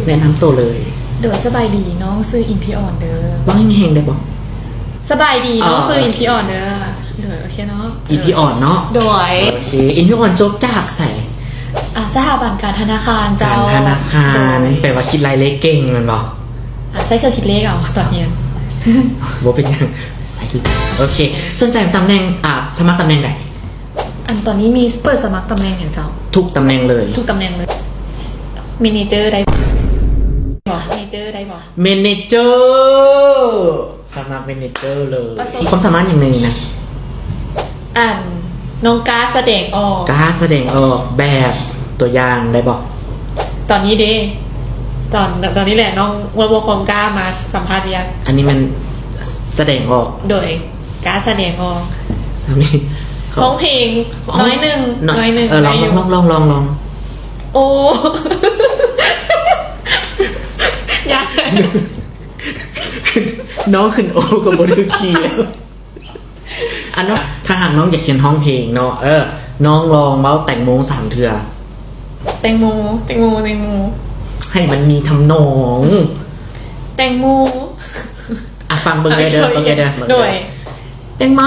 แนะนำตัวเลย โดยสบายดีน้องซื้ออินพีออนเด้อ ว่างแหงได้บอก สบายดีน้องซื้ออินพีออนเด้อโดยโอเคเนาะ อีพีอ่อนเนาะ โดย โอเคอินพีอ่อนจบจากใส่ สถาบันการธนาคาร กา เจ้าร ธนาคารแปลว่าคิดรายเลขเก่งมันบอก ใช้เครื่องคิดเลขเอาตอนเรียน ว่าเป็นยังใส่คือโอเคสนใจตำแหน่งสมัครตำแหน่งไหน อันตอนนี้มีเปิดสมัครตำแหน่งอย่างเจ้า ทุกตำแหน่งเลย ทุกตำแหน่งเลยมินิเจอร์ได้บอกมินิเจอร์ได้บอก เมเนเจอร์สมัครเมเนเจอร์เลยมีความสามารถอย่างหนึ่งนะ อ่านน้องการแสดงออก การแสดงออกแบบตัวอย่างได้บอก ตอนนี้เด้ตอนนี้แหละน้องวัวบัวคอมกล้ามาสัมภาษณ์เรียก อันนี้มันแสดงออก โดยการแสดงออก สามี ร้องเพลงน้อยหนึ่ง ล ได้อยู่ อง โอ้ ยากเลย น้องขึ้นโอกับบนคีย์แล้วอันเนาะถ้าหากน้องอยากเขียนห้องเพลงเนาะน้องลองเมาส์แต่งโมง3 เทือ แตงโม ให้มันมีทำนอง แตงโม ฟังเบิ่งไงเด้อเบิ่งไงเด้อ โดย แตงโม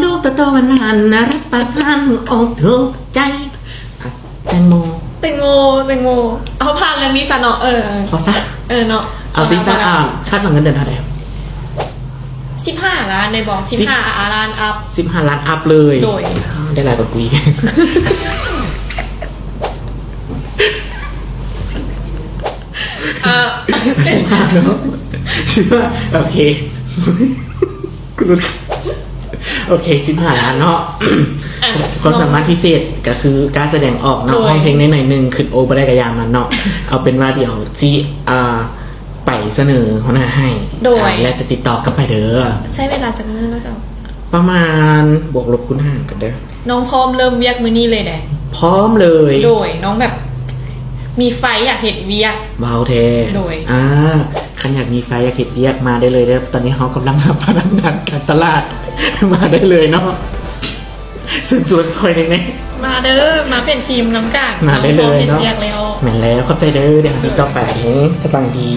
ลูกโตๆหวานๆนะรับประทานอกถูกใจแตงโม เอาผ่านเรื่องนี้ซะเนาะพอซะ เนาะ เอาจริงซะคาดหวังเงินเดือนเท่าไหร่ 15 ล้านได้บอก15 ล้านอัพ 15 ล้านอัพเลย โดย ได้หลายกว่ากุย15เนาะ15โอเคคุณรู้โอเค15 ล้านเนาะความสามารถพิเศษก็คือการแสดงออกเนาะห้องเพลงในหน่อยหนึ่งขึ้นโอไปได้กระยามันเนาะเอาเป็นว่าเดี๋ยวจีไปเสนอหัวหน้าให้และจะติดต่อกลับไปเด้อ ใช้เวลาจากมื้อแล้วจ้ะ ประมาณบวกลบคูณหารกันเด้อ น้องพร้อมเริ่มเวียกมื้อนี้เลยเด้ พร้อมเลย โดยน้องแบบมีไฟอยากเห็นเวียก เบาเท โดย คันอยากมีไฟอยากเห็นเรียกมาได้เลยเด้อตอนนี้เขากำลังหาพนักงานการตลาด มาได้เลยเนาะซึ่งสวนซอยในนี้ มาเด้อมาเป็นทีมน้ำกาก มาได้เลย เห็น เนาะ เวียกแล้ว แม่นแล้วเข้าใจเด้อเดี๋ยวติดต่อไปสบายดี